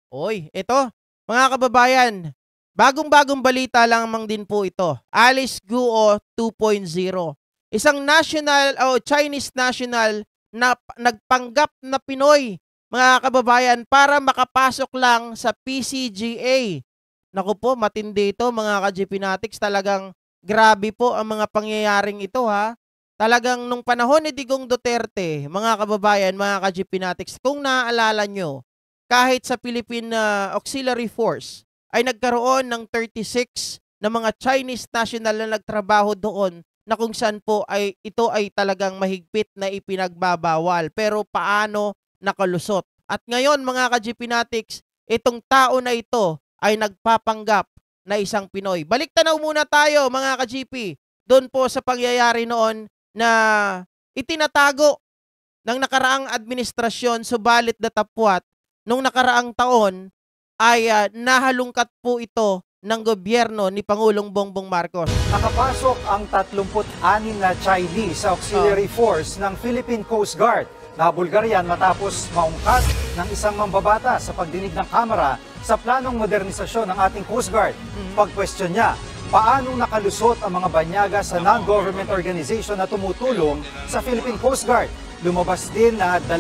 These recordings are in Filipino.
Oy, ito, mga kababayan, bagong-bagong balita lamang din po ito. Alice Guo 2.0. Isang national o Chinese national na nagpanggap na Pinoy, mga kababayan, para makapasok lang sa PCGA. Naku po, matindi ito mga ka-GP Natics. Talagang grabe po ang mga pangyayaring ito ha. Talagang nung panahon ni Digong Duterte, mga kababayan, mga ka-GP Natics, kung naaalala nyo, kahit sa Philippine Auxiliary Force ay nagkaroon ng 36 na mga Chinese national na nagtrabaho doon na kung saan po ay ito ay talagang mahigpit na ipinagbabawal. Pero paano nakalusot? At ngayon mga ka-GP Natics, itong tao na ito ay nagpapanggap na isang Pinoy. Balik tanaw muna tayo mga ka-GP doon po sa pangyayari noon na itinatago ng nakaraang administrasyon, subalit datapwat nung nakaraang taon ay nahalungkat po ito ng gobyerno ni Pangulong Bongbong Marcos. Nakapasok ang 36 na Chinese sa auxiliary force ng Philippine Coast Guard na Bulgarian matapos maungkat ng isang mambabata sa pagdinig ng Kamara sa planong modernisasyon ng ating Coast Guard. Pag-question niya, paanong nakalusot ang mga banyaga sa non-government organization na tumutulong sa Philippine Coast Guard? Lumabas din na 2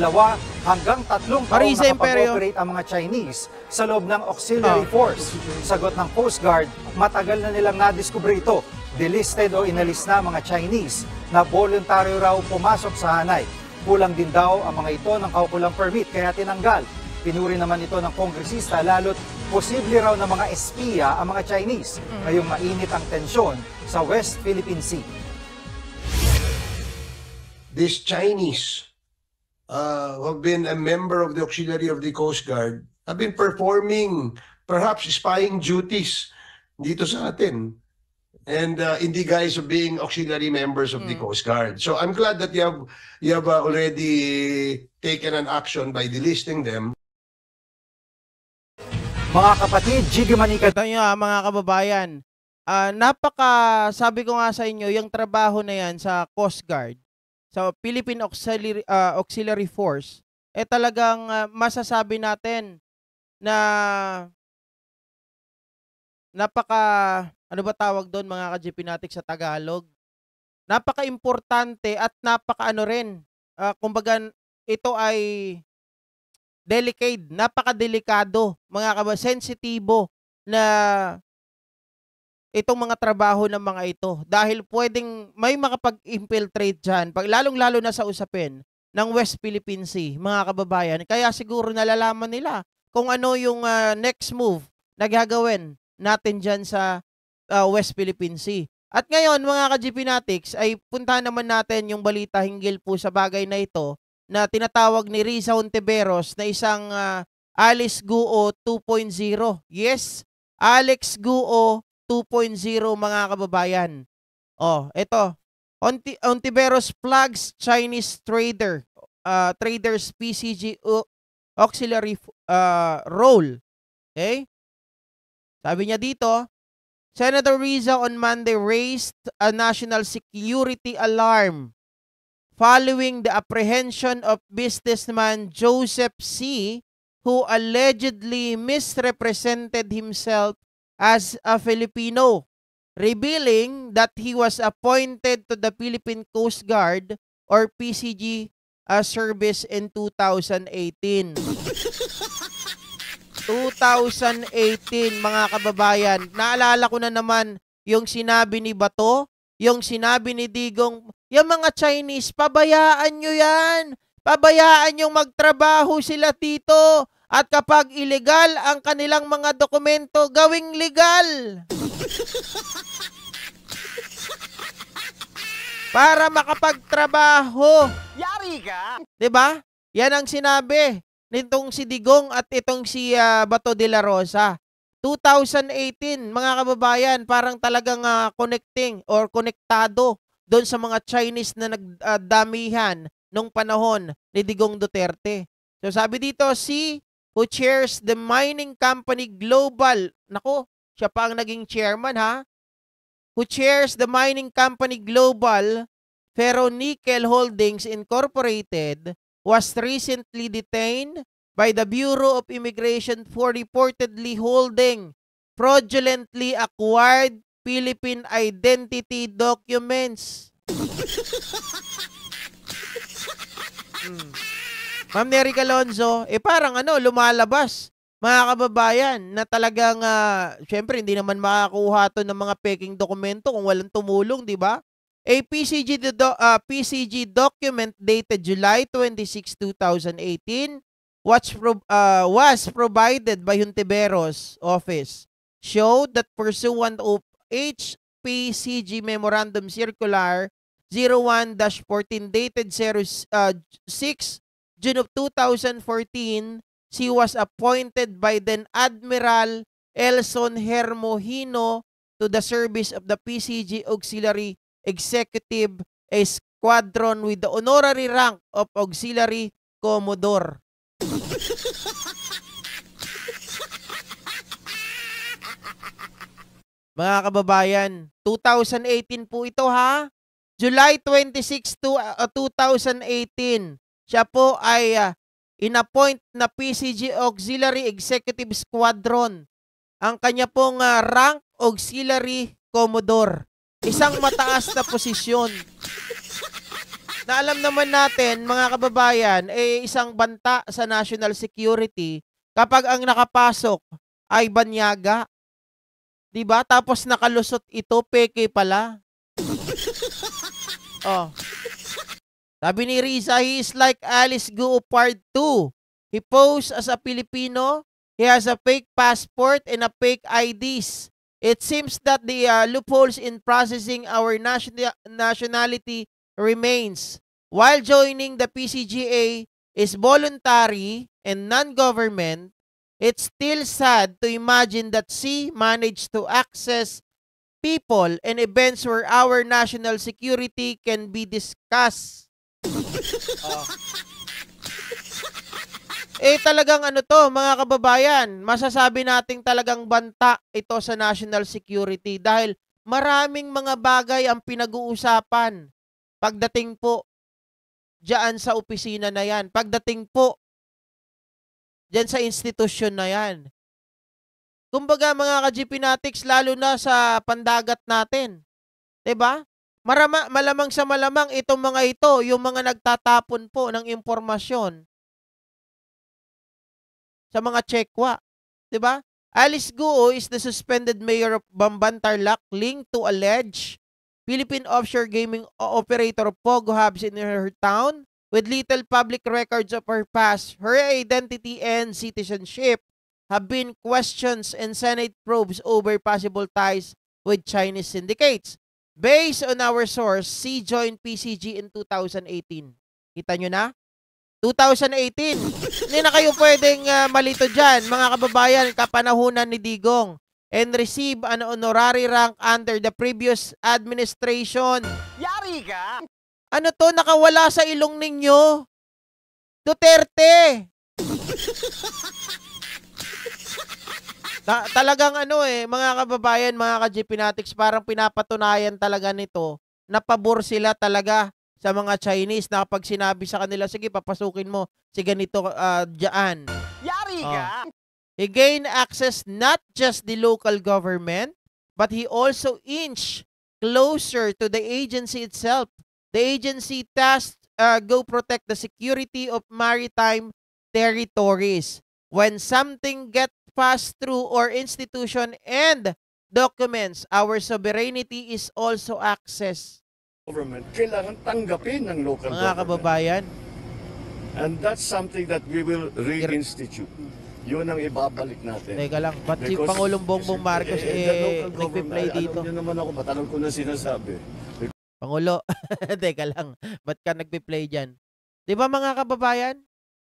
hanggang 3 taong nakapag-operate ang mga Chinese sa loob ng auxiliary force. Sagot ng Coast Guard, matagal na nilang nadiskubre ito. Delisted o inalis na mga Chinese na voluntaryo raw pumasok sa Hanay. Kulang din daw ang mga ito ng kaukulang permit kaya tinanggal. Pinuri naman ito ng kongresista lalo't posible raw na mga espiya ang mga Chinese. Ngayong mainit ang tensyon sa West Philippine Sea. These Chinese who have been a member of the auxiliary of the Coast Guard have been performing perhaps spying duties dito sa atin and in the guise of being auxiliary members of the Coast Guard. So I'm glad that you have already taken an action by delisting them. Mga kapatid, Jiggy Manika. Ito nyo mga kababayan, sabi ko nga sa inyo, yung trabaho na yan sa Coast Guard, sa Philippine Auxiliary Force, talagang masasabi natin na ano ba tawag doon mga ka-GP Natics sa Tagalog? Napaka-importante at napaka-ano rin. Kumbaga, ito ay delicate, napaka-delikado, sensitibo na itong mga trabaho ng mga ito dahil pwedeng may makapag-infiltrate dyan, lalong-lalo na sa usapin ng West Philippine Sea, mga kababayan. Kaya siguro nalalaman nila kung ano yung next move na gagawin natin dyan sa West Philippine Sea. At ngayon, mga ka-GP Natics, ay puntahan naman natin yung balita hinggil po sa bagay na ito na tinatawag ni Riza Hontiveros na isang Alice Guo 2.0. Yes, Alex Guo 2.0 mga kababayan. Ito. Hontiveros flags Chinese traders PCG auxiliary role. Okay? Sabi niya dito, Senator Riza on Monday raised a national security alarm following the apprehension of businessman Joseph C., who allegedly misrepresented himself as a Filipino, revealing that he was appointed to the Philippine Coast Guard or PCG service in 2018. 2018 mga kababayan. Naalala ko na naman yung sinabi ni Bato, yung sinabi ni Digong, yung mga Chinese, pabayaan nyo yan. Pabayaan yung magtrabaho sila dito. At kapag illegal ang kanilang mga dokumento, gawing legal. Para makapagtrabaho. Yari ka! Diba? Yan ang sinabi nitong si Digong at itong si Bato de la Rosa. 2018, mga kababayan, parang talagang connecting or konektado doon sa mga Chinese na nagdamihan nung panahon ni Digong Duterte. So sabi dito, who chairs the mining company Global, nako, siya pa ang naging chairman who chairs the mining company Global Ferro Nickel Holdings Incorporated, was recently detained by the Bureau of Immigration for reportedly holding fraudulently acquired Philippine identity documents. Ma'am Nery Calonzo, parang lumalabas, mga kababayan, na talagang, syempre, hindi naman makakuha to ng mga peking dokumento kung walang tumulong, di ba? A PCG document dated July 26, 2018 was provided by Hontiveros office showed that pursuant of HPCG Memorandum Circular 01-14 dated 6 June of 2014, she was appointed by then Admiral Elson Hermohino to the service of the PCG Auxiliary Executive Squadron with the honorary rank of Auxiliary Commodore. Mga kababayan, 2018 po ito ha. July 26 to 2018. Siya po ay inappoint na PCG Auxiliary Executive Squadron. Ang kanya pong rank Auxiliary Commodore. Isang mataas na posisyon. Na alam naman natin, mga kababayan, isang banta sa national security kapag ang nakapasok ay banyaga. Diba? Tapos nakalusot ito, peke pala. Oh. Sabi ni Riza, he is like Alice Guo Part 2. He posed as a Filipino. He has a fake passport and a fake IDs. It seems that the loopholes in processing our nationality remains. While joining the PCGA is voluntary and non-government, it's still sad to imagine that she managed to access people and events where our national security can be discussed. Talagang mga kababayan, masasabi nating talagang banta ito sa national security dahil maraming mga bagay ang pinag-uusapan pagdating po diyan sa opisina na yan, pagdating po diyan sa institusyon na yan. Kumbaga mga ka-GPnatics, lalo na sa pandagat natin, 'di ba? Malamang sa malamang itong mga ito, yung mga nagtatapon po ng impormasyon sa mga Chekwa, 'di ba? Alice Guo is the suspended mayor of Bamban Tarlac linked to alleged Philippine offshore gaming operator Pogo hubs in her town with little public records of her past. Her identity and citizenship have been questions and Senate probes over possible ties with Chinese syndicates. Based on our source, she joined PCG in 2018. Kita nyo na? 2018. Hindi na kayo pwedeng malito dyan, mga kababayan, kapanahunan ni Digong, and receive an honorary rank under the previous administration. Yari ka! Ano to? Nakawala sa ilong ninyo? Duterte! Talagang mga kababayan, mga ka-GPnatics, parang pinapatunayan talaga nito na pabor sila talaga sa mga Chinese na kapag sinabi sa kanila, sige, papasukin mo si ganito dyan. Yari ka! He gained access not just the local government, but he also inched closer to the agency itself. The agency tasked go protect the security of maritime territories. When something gets passed through our institution and documents, our sovereignty is also access. Government, kailangan tanggapin ng local Mga government. kababayan, And that's something that we will reinstitute. Yun ang ibabalik natin. teka lang, ba't si Because Pangulong Bongbong Marcos the local nagpi-play government, dito? alam niyo naman ako, matagal ko na sinasabi. Pangulo, teka lang, ba't ka nagpi-play dyan? Di ba mga kababayan,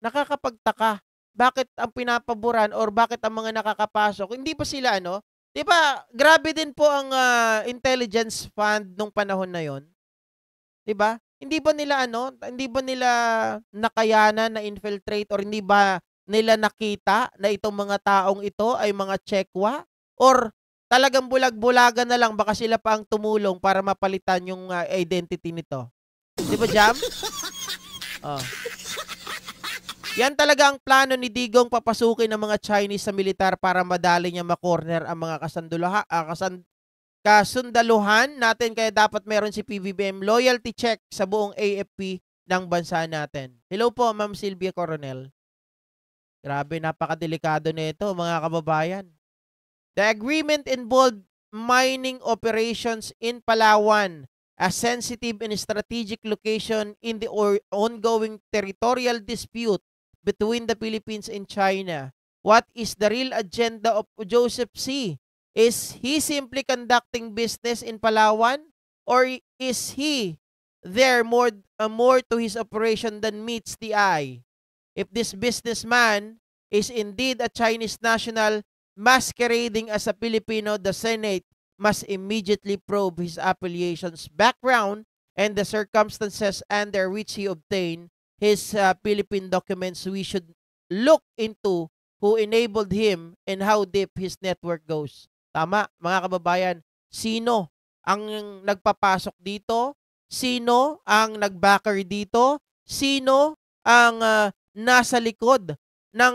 nakakapagtaka, bakit ang pinapaboran or bakit ang mga nakakapasok, hindi pa sila di ba, grabe din po ang intelligence fund nung panahon na yon. Di ba? Hindi ba nila nakayanan na infiltrate or hindi ba nila nakita na itong mga taong ito ay mga Chekwa? Or talagang bulag-bulagan na lang, baka sila pa ang tumulong para mapalitan yung identity nito? Di ba, Jam? Oh. Yan talaga ang plano ni Digong, papasukin ng mga Chinese sa militar para madali niya makorner ang mga kasundaluhan natin. Kaya dapat meron si PBBM loyalty check sa buong AFP ng bansa natin. Hello po, Ma'am Sylvia Coronel. Grabe, napakadelikado nito mga kababayan. The agreement involved mining operations in Palawan, a sensitive and strategic location in the ongoing territorial dispute between the Philippines and China. What is the real agenda of Joseph C? Is he simply conducting business in Palawan, or is he there more to his operation than meets the eye? If this businessman is indeed a Chinese national masquerading as a Filipino, the Senate must immediately probe his affiliations, background, and the circumstances under which he obtained his Philippine documents. We should look into who enabled him and how deep his network goes. Tama, mga kababayan. Sino ang nagpapasok dito? Sino ang nagbacker dito? Sino ang nasa likod ng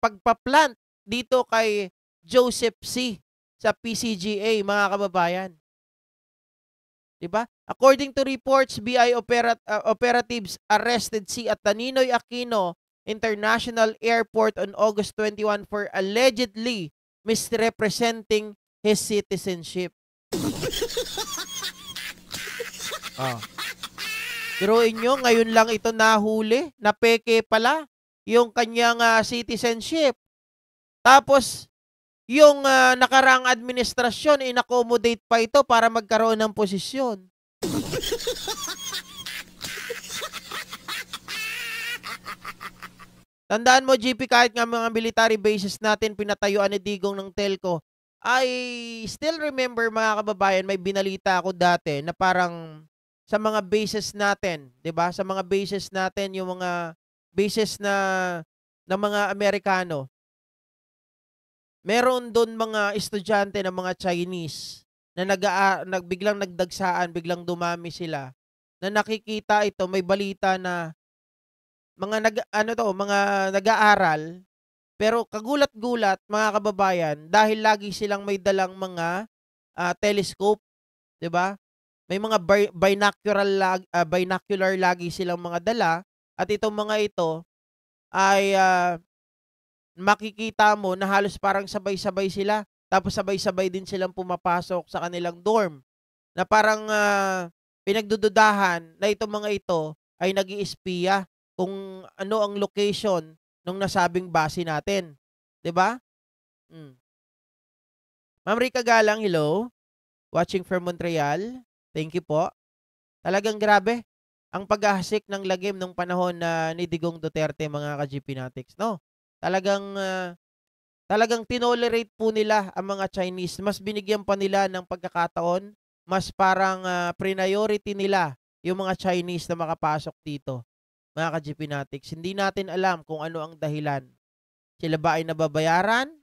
pagpaplant dito kay Joseph C. sa PCGA, mga kababayan? Diba? According to reports, BI operatives arrested si Ninoy Aquino International Airport on August 21 for allegedly misrepresenting his citizenship. Biruin nyo, ngayon lang ito nahuli, na peke pala yung kanyang citizenship. Tapos, yung nakaraang administrasyon, in-accommodate pa ito para magkaroon ng posisyon. Tandaan mo, GP, kahit nga mga military bases natin pinatayuan ni Digong ng telco, I still remember, mga kababayan, may binalita ako dati na parang sa mga bases natin, 'di ba? Sa mga bases natin, yung mga bases na ng mga Amerikano, meron doon mga estudyante ng mga Chinese na biglang nagdagsaan, biglang dumami sila. Na nakikita ito, may balita na mga nag-aaral, pero kagulat-gulat, mga kababayan, dahil lagi silang may dalang mga telescope, 'di ba? May mga binocular lagi silang mga dala, at itong mga ito ay makikita mo na halos parang sabay-sabay sila. Tapos sabay-sabay din silang pumapasok sa kanilang dorm. Na parang pinagdududahan na itong mga ito ay nag-iispiya kung ano ang location ng nasabing base natin. 'Di ba? Ma'am Rica Galang, hello. Watching from Montreal. Thank you po. Talagang grabe ang paghahasik ng lagim nung panahon na ni Digong Duterte, mga ka-GPnatics, no? Talagang tinolerate po nila ang mga Chinese. Mas binigyan pa nila ng pagkakataon, mas parang priority nila yung mga Chinese na makapasok dito, mga ka-GPnatics. Hindi natin alam kung ano ang dahilan. Sila ba ay nababayaran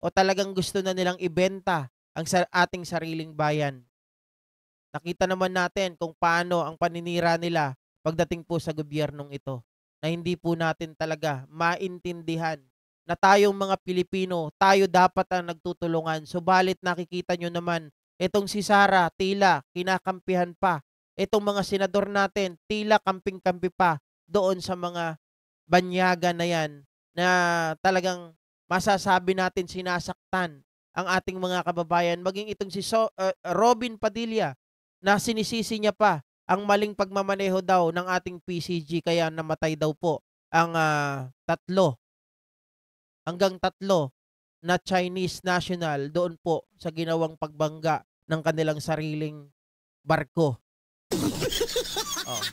o talagang gusto na nilang ibenta ang ating sariling bayan? Nakita naman natin kung paano ang paninira nila pagdating po sa gobyernong ito, na hindi po natin talaga maintindihan na tayong mga Pilipino, tayo dapat ang nagtutulungan. Subalit nakikita nyo naman, itong si Sara, tila kinakampihan pa. Itong mga senador natin, tila kamping-kampi pa doon sa mga banyaga na yan, na talagang masasabi natin sinasaktan ang ating mga kababayan. Maging itong si Robin Padilla, na sinisisi niya pa ang maling pagmamaneho daw ng ating PCG, kaya namatay daw po ang hanggang tatlo na Chinese national doon po sa ginawang pagbangga ng kanilang sariling barko. Oh.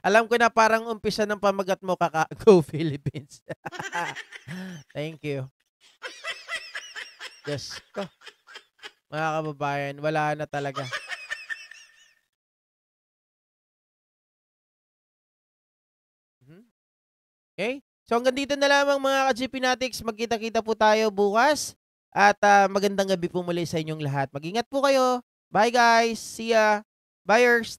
Alam ko na parang umpisa ng pamagat mo, Go Philippines. Thank you. Diyos ko. Mga kababayan, wala na talaga. Okay? So hanggang dito na lamang, mga ka-GPnatics. Magkita-kita po tayo bukas. At magandang gabi po muli sa inyong lahat. Mag-ingat po kayo. Bye guys. See ya. buyers